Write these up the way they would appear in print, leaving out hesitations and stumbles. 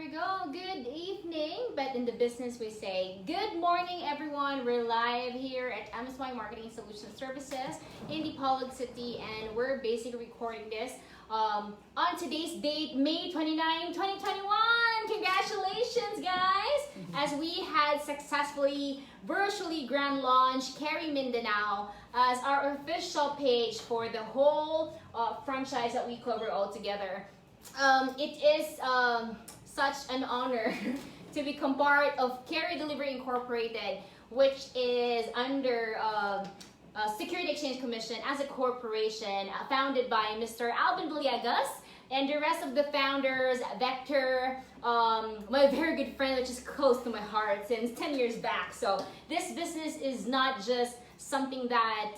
we go. Good evening, but in the business we say good morning, everyone. We're live here at MSY Marketing Solution Services in Dipolog City, and we're basically recording this on today's date, May 29, 2021. Congratulations, guys! As we had successfully virtually grand launch KERI Mindanao as our official page for the whole franchise that we cover all together. It is such an honor to become part of KERI Delivery Incorporated, which is under Security Exchange Commission as a corporation founded by Mr. Alvin Villegas and the rest of the founders, Vector, my very good friend, which is close to my heart since 10 years back. So this business is not just something that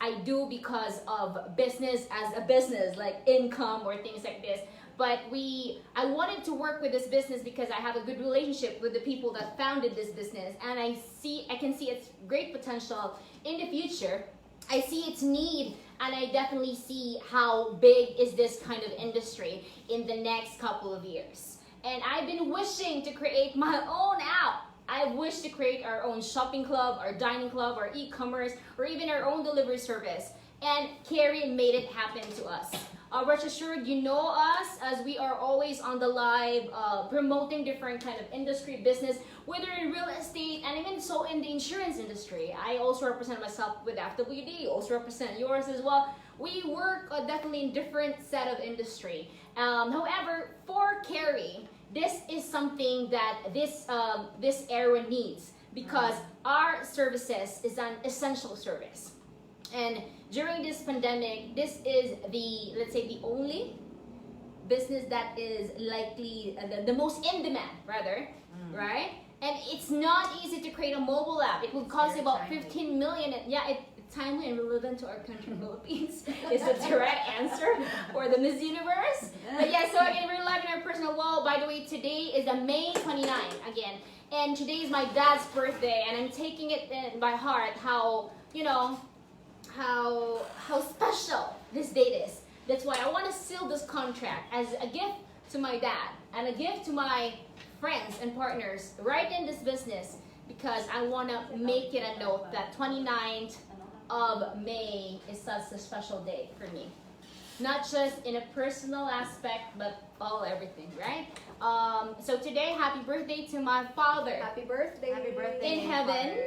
I do because of business as a business, like income or things like this. But I wanted to work with this business because I have a good relationship with the people that founded this business, and I can see its great potential in the future. I see its need, and I definitely see how big is this kind of industry in the next couple of years. And I've been wishing to create my own app. I wish to create our own shopping club, our dining club, our e-commerce, or even our own delivery service. And KERI made it happen to us. Rest assured, you know us as we are always on the live, promoting different kind of industry business, whether in real estate and even so in the insurance industry. I also represent myself with FWD, also represent yours as well. We work definitely in different set of industry. However, for KERI, this is something that this era needs because our services is an essential service. And during this pandemic, this is let's say, the only business that is likely, the most in demand, rather, right? And it's not easy to create a mobile app. It would cost about 15 million. Yeah, it's timely and relevant to our country, Philippines, is the direct answer for the Miss Universe. But yeah, so again, we're live in our personal wall. By the way, today is May 29 again. And today is my dad's birthday, and I'm taking it by heart how, you know, how special this date is. That's why I want to seal this contract as a gift to my dad and a gift to my friends and partners right in this business, because I want to make it a note that 29th of May is such a special day for me. Not just in a personal aspect, but everything, right? So today, happy birthday to my father. Happy birthday. Happy birthday In heaven.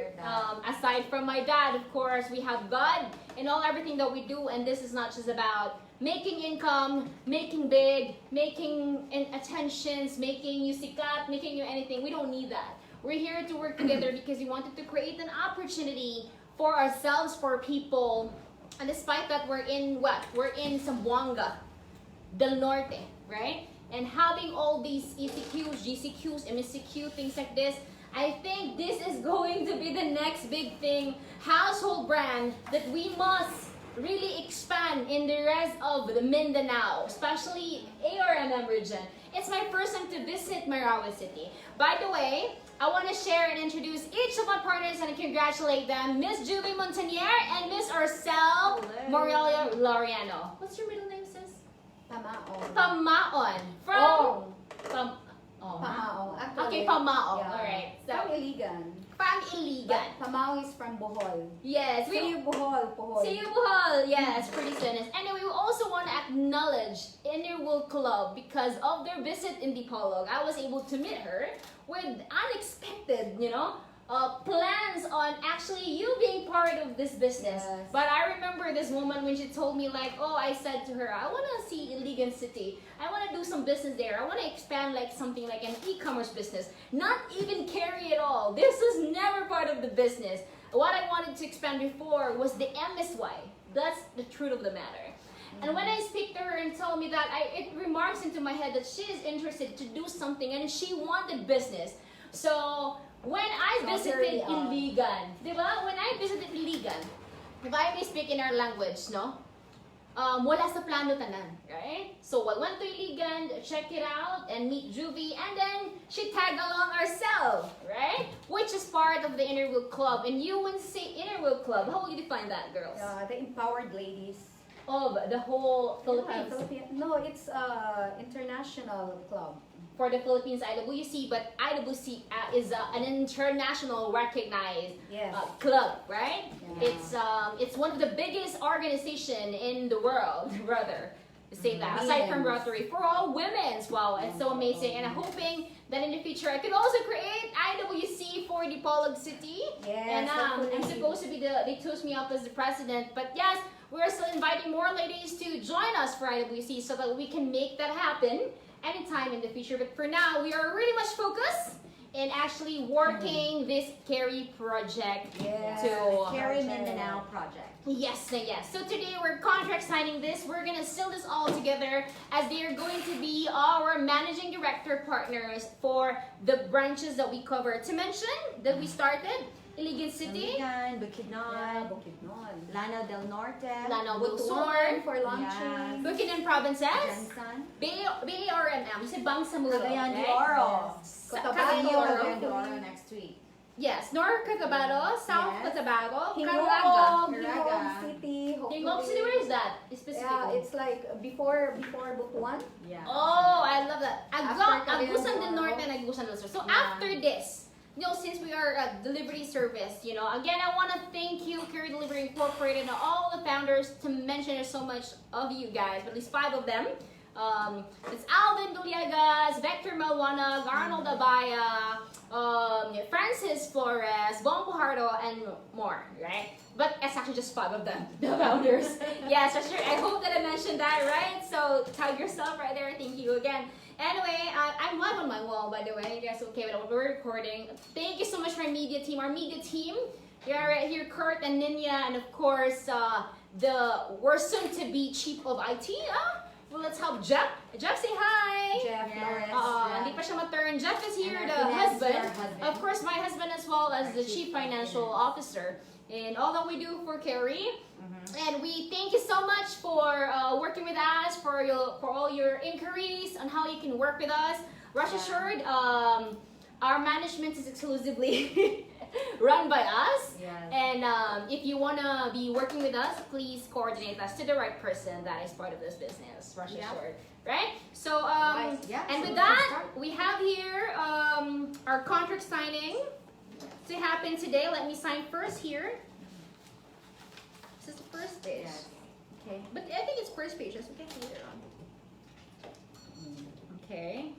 Aside from my dad, of course, we have God in everything that we do, and this is not just about making income, making big, making attentions, making you sikat, making you anything. We don't need that. We're here to work together because we wanted to create an opportunity for ourselves, for people. And despite that, we're in Zamboanga del Norte, right? And having all these ECQs, GCQs, MSQ, things like this, I think this is going to be the next big thing, household brand that we must really expand in the rest of the Mindanao, especially ARMM region. It's my first time to visit Marawi City. By the way, I want to share and introduce each of my partners and congratulate them, Miss Juby Montanier and Miss Arcel Morelia Laureano. What's your middle name, sis? Pamaong. Pamaon. Pamaong. Okay, Pamaong. Yeah. Alright. So, From Iligan. from Iligan. Pamaong is from Bohol. Yes. See you, Bohol. See you, Bohol. Yes, pretty soon. Anyway, we also want to acknowledge Innerwood Club because of their visit in Dipolog. I was able to meet her with unexpected, plans on actually you being part of this business. Yes. But I remember this woman when she told me like, I said to her, I want to see Iligan City. I want to do some business there. I want to expand like something like an e-commerce business. Not even KERI at all. This was never part of the business. What I wanted to expand before was the MSY. That's the truth of the matter. And when I speak to her and told me that, it remarks into my head that she is interested to do something and she wanted business. So when I visited Iligan, diba? When I visited Iligan, if I may speak in our language, no? Wala sa plano tanan, right? So I went to Iligan, check it out, and meet Juvie, and then she tagged along ourselves, right? Which is part of the Innerwood Club. And you would say Innerwood Club, how would you define that, girls? The empowered ladies. Of the whole Philippines. No, it's international. national club. for the Philippines IWC, but IWC is an international recognized Yes. club, right? Yeah. It's one of the biggest organization in the world, rather to say that. Aside from Women's. Rotary, for all women's. Wow, it's so amazing, and I'm hoping that in the future I could also create IWC for the Polog City. Yes, And I'm hopefully. supposed to be they chose me up as the president, but yes, we're still inviting more ladies to join us for IWC so that we can make that happen anytime in the future. But for now, we are really much focused in actually working this KERI project Yes. to KERI Mindanao project. Yes, yes. So today we're contract signing this. We're gonna seal this all together as they are going to be our managing director partners for the branches that we cover. To mention that we started Iligan City, Iligan, Yeah, Bukidnon, Bukidnon. Lanao del Norte, Lanao del Sur, Butuan for launching. Yes. Bukidnon Provinces, Jensen, BARMM, you said Bangsamoro, Cagayan de right? Oro. Cotabato. Cagayan de Oro. Cagayan de Oro next week. Yes, North Cotabato, South Yes. Cotabato, Hingog, Caraga. Hingog City. Hingog City, where is that Yeah, specifically? it's like before Butuan. Yeah. Oh, I love that. After Agusan del Cagayan de Oro. Norte and Agusan del Sur. So Yeah. after this, since we are a delivery service, again, I want to thank you, KERI Delivery Incorporated, and all the founders. To mention, there's so much of you guys, at least 5 of them. It's Alvin Duliegas, Vector Malwanag, Arnold Abaya, Francis Flores, Bon Bujardo, and more, right? But it's actually just 5 of them, the founders. Yes, for sure. I hope that I mentioned that, right? So tag yourself right there. Thank you again. Anyway, I'm live on my wall, by the way. You guys okay with what we're recording? Thank you so much for our media team. Our media team, you're right here, Kurt and Ninya, and of course, we're soon to be chief of IT. Well, let's help Jeff. Jeff, say hi. Jeff Yes. Lawrence. Hindi pa siya ma-turn. Jeff is here, And the our finance, husband. our husband. Of course, my husband as well as Our the chief chief financial finance. officer. And all that we do for KERI. Mhm. And we thank you so much for working with us, for all your inquiries on how you can work with us. Rest assured, our management is exclusively run by us. Yes. And if you want to be working with us, please coordinate us to the right person that is part of this business. Rest Yeah. assured. Right? So, Right. Yeah, and so with we can that, start. we have here our contract signing to happen today. Let me sign first here. This is the first page. Yes. Okay. But I think it's first page. That's okay later on. Okay.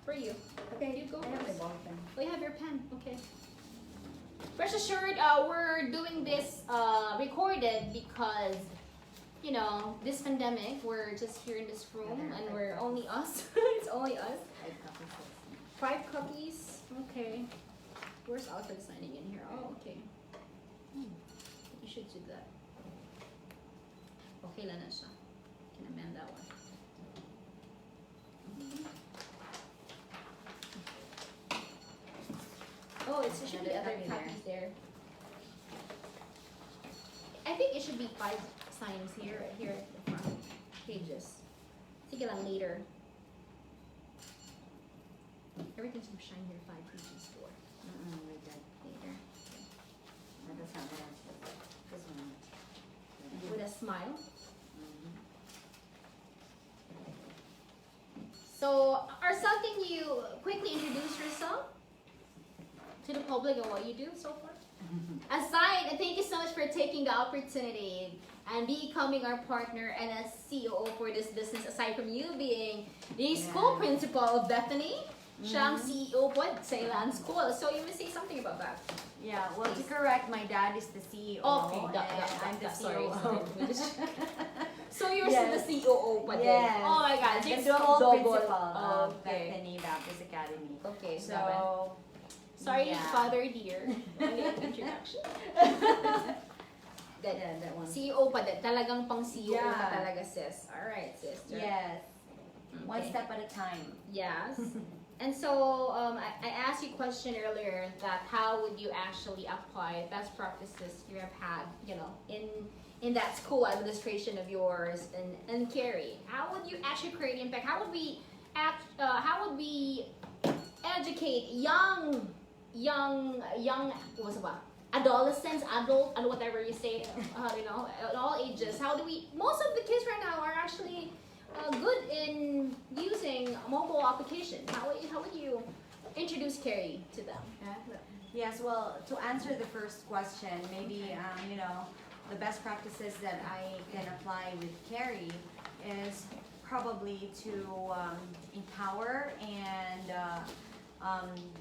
For you. Okay, You go I have my first. ball pen. Oh, you have your pen. Okay. Rest assured, we're doing this recorded because, this pandemic, we're just here in this room and we're only us. It's only us. 5 copies. Okay. Where's Alfred signing in here? Oh, okay. You should do that. Okay, lang na siya. Can amend that one. Oh, it should be other copies there. I think it should be 5 signs here, right here at the front pages. Sige lang later. Everything's gonna shine here 5 pages for We did. later. That does not match this one. With a smile. Mhm. So, Arcel, can you quickly introduce yourself to the public and what you do so far? Aside, and thank you so much for taking the opportunity and becoming our partner and a CEO for this business. Aside from you being the school Yeah. principal of Bethany, siya ang CEO po sa Ilan School. So, you may say something about that. Yeah, well, to correct, my dad is the CEO. Okay, and I'm the sorry. COO. So, you're Yes. the COO pa din. Yes. Oh my God. The it's dual double. principal of Okay. Bethany Baptist Academy. Okay, So, sorry, yeah. father dear. Introduction. Good. Yeah, that one. CEO pa din. Talagang pang CEO pa Yeah. talaga, sis. Alright, sister. Yes, one Okay. step at a time. Yes. And so, I asked you a question earlier that how would you actually apply best practices you have had, in that school administration of yours and KERI? How would you actually create impact? How would we educate young what's it about? Adolescents, adult, and whatever you say, at all ages. How do we? Most of the kids right now are actually good in using application? How would you introduce KERI to them? Yes, well, to answer the first question, maybe, you know, the best practices that I can apply with KERI is probably to empower and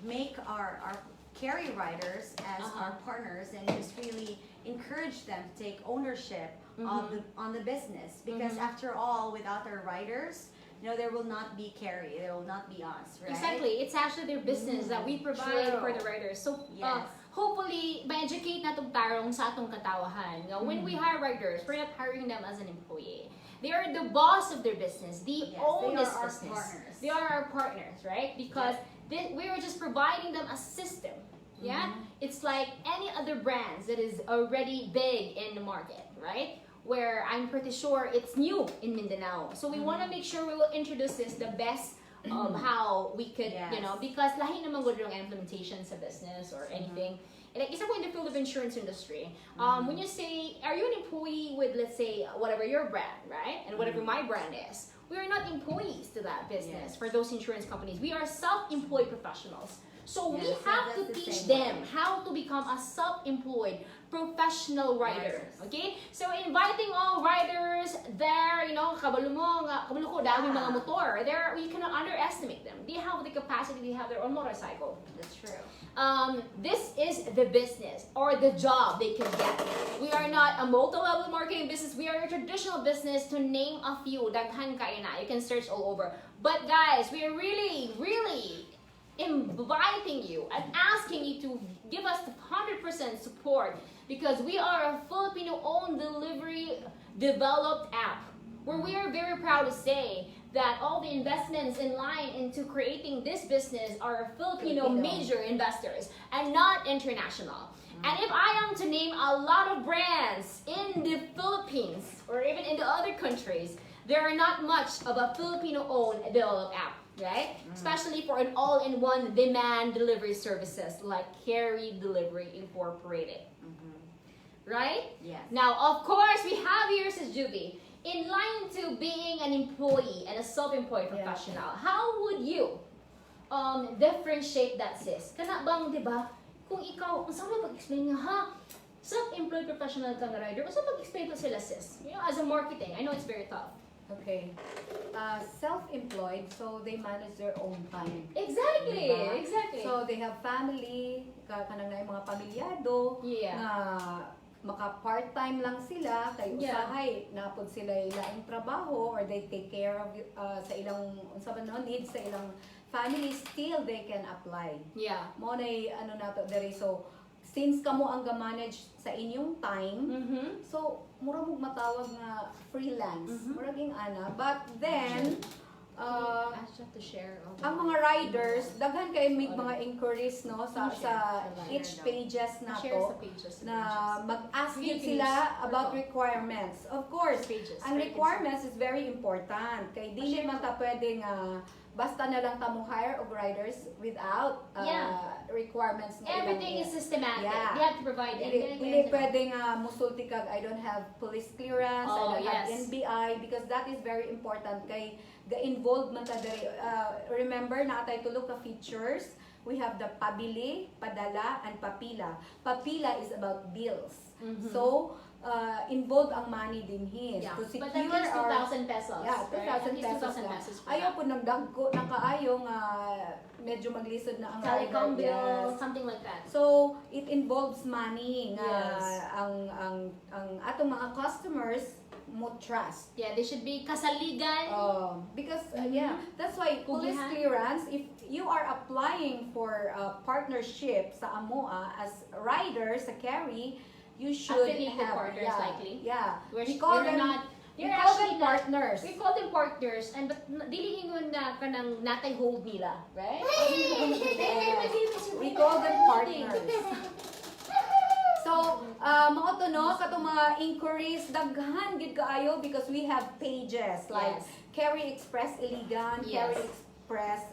make our KERI riders as our partners, and just really encourage them to take ownership on the business, because after all, without our riders, you know, there will not be KERI, there will not be us, right? Exactly. It's actually their business that we provide True. for the riders. So, Yes. hopefully, ma-educate na itong tarong sa atong katawahan. You know, when we hire riders, we're not hiring them as an employee. They are the boss of their business. They Yes, own they this are our business. partners. They are our partners, right? Because we are just providing them a system. Yeah? It's like any other brands that is already big in the market, right? Where I'm pretty sure it's new in Mindanao. So we want to make sure we will introduce this the best of how we could, you know, because lahi naman good yung implementation sa business or anything. Like, isa po in the field of insurance industry. When you say, are you an employee with, let's say, whatever your brand, right? And whatever my brand is, we are not employees to that business for those insurance companies. We are self-employed professionals. So we have to teach them how to become a self-employed professional rider. Okay? So inviting all riders there, you know, kabalo ko, dami mga motor. There, you cannot underestimate them. They have the capacity, they have their own motorcycle. That's true. This is the business or the job they can get. We are not a multi-level marketing business. We are a traditional business, to name a few. Daghan kayo na. You can search all over. But guys, we are really, really inviting you and asking you to give us 100% support, because we are a Filipino-owned delivery developed app, where we are very proud to say that all the investments in line into creating this business are Filipino major investors and not international. And if I am to name a lot of brands in the Philippines or even in the other countries, there are not much of a Filipino-owned developed app, right? Especially for an all-in-one demand delivery services like KERI Delivery Incorporated. Right? Yes. Now, of course, we have here, says Juby, in line to being an employee and a self-employed professional, how would you differentiate that, sis? Kana bang, di ba, kung ikaw, saan mo pag-explain nga, ha? Self-employed professional kang rider, saan pag-explain ko sila, sis? You know, as a marketing, I know it's very tough. Okay. Self-employed, so they manage their own time. Exactly, Diba? exactly. So they have family, kanang na yung mga pamilyado, na maka part-time lang sila, kay usahay, napod sila ilaing trabaho, or they take care of sa ilang needs sa ilang family, still they can apply. Yeah. Mo na ano nato dere, so since kamo ang ga-manage sa inyong time, so mura mo matawag na freelance, mura ging ana, but then I just have to share. ang mga riders daghan kay make mga inquiries no sa each pages nato na mag-ask din sila about requirements. Of course, ang requirements is very important kay dili man ta pwedeng basta na lang ta mo hire og riders without requirements na Everything is systematic. Yeah. You have to provide it. Dili pwedeng musulti kag I don't have police clearance, I don't have NBI, because that is very important kay ga-involved man ta diri. Remember na atay tulo ka features. We have the pabili, padala, and papila. Papila is about bills. So, involved ang money din here. To secure but at least 2,000 pesos. Yeah, 2,000 pesos. Ayaw po nagdagko, nakaayo nga medyo maglisod na ang telecom rider. bill, something like that. So, it involves money nga ang atong mga customers mo trust. Yeah, they should be kasaligan. Because that's why police clearance, if you are applying for a partnership sa AMOA as rider sa KERI, you should affiliated have partners likely. Yeah. We call them You're actually partners. We call them partners, and but dili ingon na kanang natay hold nila, right? We call them partners. So, mao to no katong mga inquiries daghan gid kaayo, because we have pages like KERI Express Iligan, KERI Express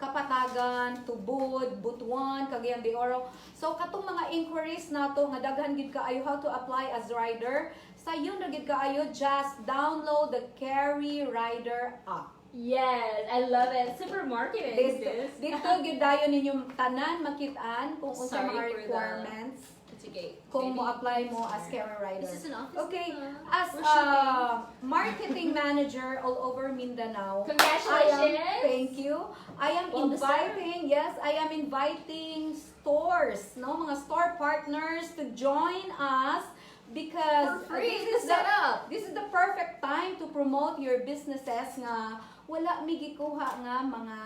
Kapatagan, Tubod, Butuan, Cagayan de Oro. So katong mga inquiries nato nga daghan gid kaayo how to apply as rider, sayon ra gid kaayo, just download the KERI Rider app. Yes, I love it. Super marketing, sis. Dito gyudayon ninyong tanan makitaan kung unsa Sorry mga for the- requirements It's okay. kung Maybe- mo apply mo as KERI rider. This is an office. Okay, na. as We're a shipping. marketing manager all over Mindanao, Congratulations. thank you. I am Well inviting, yes, I am inviting stores, no, mga store partners to join us because For free this to set up. This is the perfect time to promote your businesses nga wala mi gikuha nga mga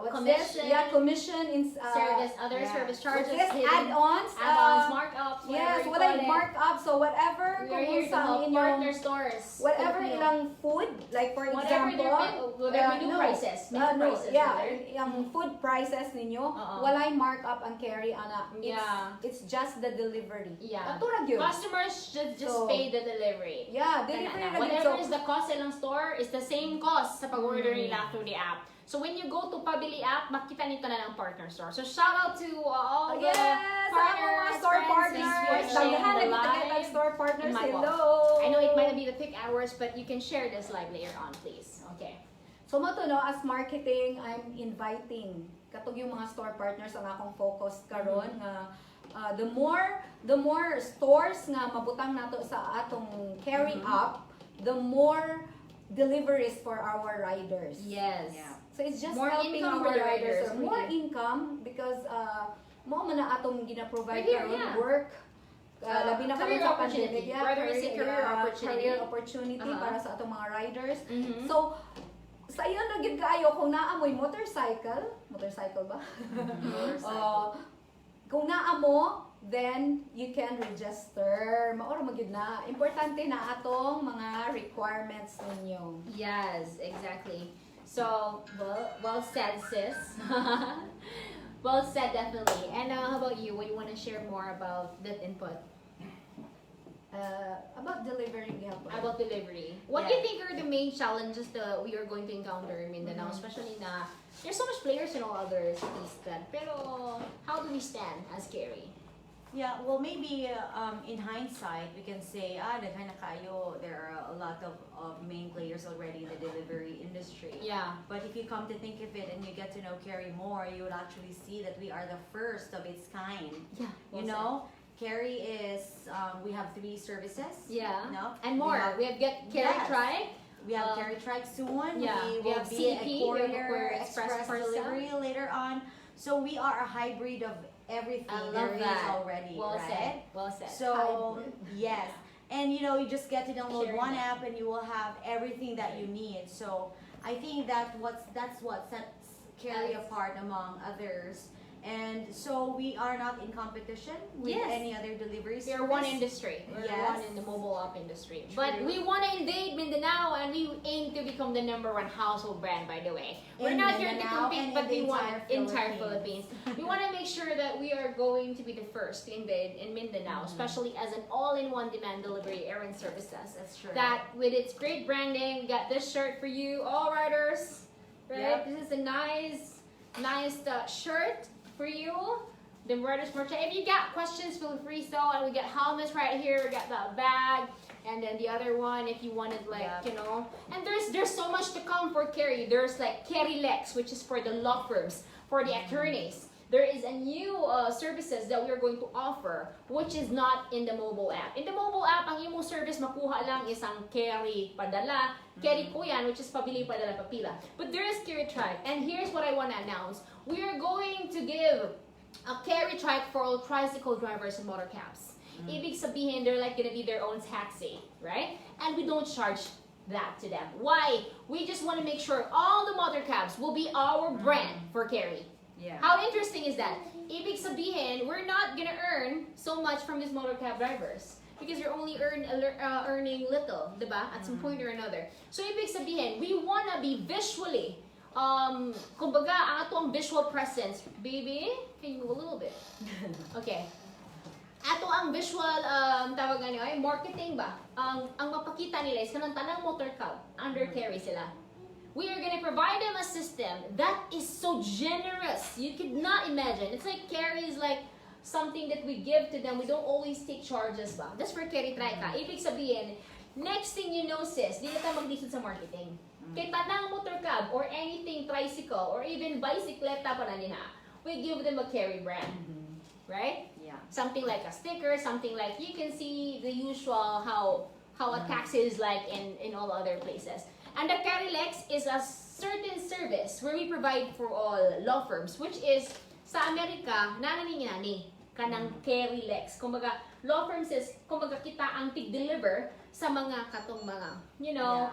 what's Commission. this? Yeah, commission in Service, other yeah. service charges, What's this? hidden Add-ons. add-ons, markups, Yes, whatever you wala call yung it. markup. So whatever We are kung here to unsa ang help inyong partner stores. whatever Filipino. ilang food, like for Whatever example, whatever new prices. Menu no, prices, yeah, rather. yung food prices ninyo, Oo. walay markup ang KERI ana. Yeah. It's just the delivery. Yeah. Katurag yun. Customers should just So, pay the delivery. Yeah, delivery Kana na na. din. Whatever So, is the cost silang store is the same cost sa pag-order nila through the app. So when you go to Pabili app, makita nito na ng partner store. So shout out to all the yes, ang partners, mga store friends, partners. watching Daghan the na kita live. store partners. in my Hello. I know it might not be the peak hours, but you can share this live later on, please. Okay. So mo to no, as marketing, I'm inviting katong yung mga store partners ang akong focus karon nga the more stores nga mabutang nato sa atong KERI app, the more deliveries for our riders. Yes. Yeah. So it's just More helping income our for the riders, riders, more really. income because mo man na atong gina-provide Right here, karon yeah. work. Labi na career karon sa opportunity. pandemic, yeah, Whether it's a career opportunity. career opportunity Uh-huh. para sa atong mga riders. Mhm. So, sa iyo na gid kaayo kung naa mo'y motorcycle ba? Uh, kung naa mo, then you can register. Maoro magyud na. Importante na atong mga requirements ninyo. Yes, exactly. So, well said, sis. Well said, definitely. And how about you? What do you want to share more about that input? About delivery gihapon. About delivery. What do you think are the main challenges that we are going to encounter in Mindanao, especially na there's so much players in all other cities that, pero how do we stand as KERI? Yeah, well, maybe in hindsight, we can say, daghan na kayo, there are a lot of main players already in the delivery industry. Yeah. But if you come to think of it and you get to know KERI more, you will actually see that we are the first of its kind. Yeah. You know, KERI is, we have 3 services. Yeah. You know? And more. We have Get KERI Yes. Trike. We have KERI Trike soon. yeah, We we will have be CP, a we have a courier courier express express delivery later on. So we are a hybrid of everything I love there is that. already, Well right? said. Well said. So Hybrid. yes, and you know, you just get to download Sharing one that. app and you will have everything that you need. So I think that's what sets KERI Yes. apart among others. And so we are not in competition with Yes. any other delivery service. We're one industry. We're Yes. one in the mobile app industry. But True. we want to invade Mindanao and we aim to become the #1 household brand, by the way. We're In not here to Mindanao compete, and but in we the want entire Philippines. We want to make sure that we are going to be the first to invade in Mindanao, especially as an all-in-one demand delivery errand services. That's true. That with its great branding, we got this shirt for you, all riders. Right? Yep. This is a nice shirt for you. The Riders merch. If you got questions, feel free. So, and we got helmets right here. We got that bag, and then the other one, if you wanted, like Yep. you know. And there's so much to come for KERI. There's like KERI Lex, which is for the law firms, for the attorneys. There is a new services that we are going to offer, which is not in the mobile app. In the mobile app, ang imong service makuha lang isang KERI padala, KERI ko yan, which is pabili padala papila. But there is KERI Trike, and here's what I want to announce: we are going to give a KERI Trike for all tricycle drivers and motor cabs. Ibig sabihin, they're like gonna be their own taxi, right? And we don't charge that to them. Why? We just want to make sure all the motor cabs will be our brand for KERI. Yeah. How interesting is that? Ibig sabihin, we're not gonna earn so much from these motor cab drivers because you're only earning little, diba? At some point or another. So ibig sabihin, we wanna be visually, kumbaga, ang atong visual presence, baby, can you move a little bit? Okay. Ato ang visual, tawag nga niyo, ay marketing ba? Ang mapakita nila is kanang tanang motor cab, under KERI sila. We are going to provide them a system that is so generous. You could not imagine. It's like KERI is like something that we give to them. We don't always take charges ba? That's for KERI Trike. Ibig sabihin, next thing you know, sis, di na tayo maglisod sa marketing. Kay tanang motor cab or anything tricycle or even bicycleta pa na nila, we give them a KERI brand. Right? Yeah. Something like a sticker, something like you can see the usual how a taxi is like in all other places. And the KERI Lex is a certain service where we provide for all law firms, which is sa Amerika, nanani kanang KERI Lex. Kumbaga, law firms is, kumbaga kita ang tig-deliver sa mga katong mga,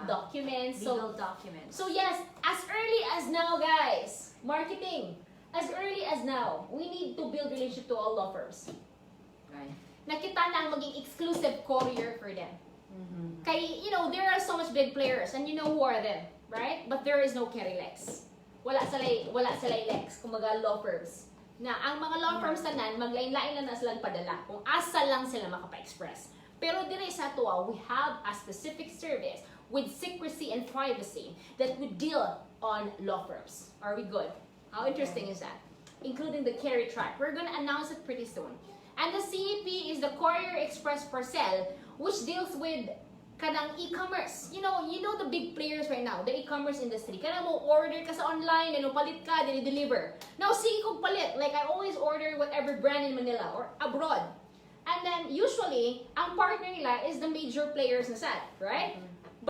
documents. Legal documents. So yes, as early as now, guys, marketing, as early as now, we need to build relationship to all law firms. Right. Na kita na ang maging exclusive courier for them. Kay, there are so much big players and you know who are them, right? But there is no KERI Lex. Wala salay Lex, kumbaga law firms. Na ang mga law firms tanan, maglain-lain lang na silang padala kung asa lang sila makapa-express. Pero dire sa tuwa, we have a specific service with secrecy and privacy that would deal on law firms. Are we good? How interesting is that? Including the KERI track. We're gonna announce it pretty soon. And the CEP is the Courier Express Parcel, which deals with kanang e-commerce. You know the big players right now, the e-commerce industry. Kanang mo order ka sa online, and palit ka, then deliver. Now, sige kong palit. Like, I always order whatever brand in Manila or abroad. And then, usually, ang partner nila is the major players na sad, right?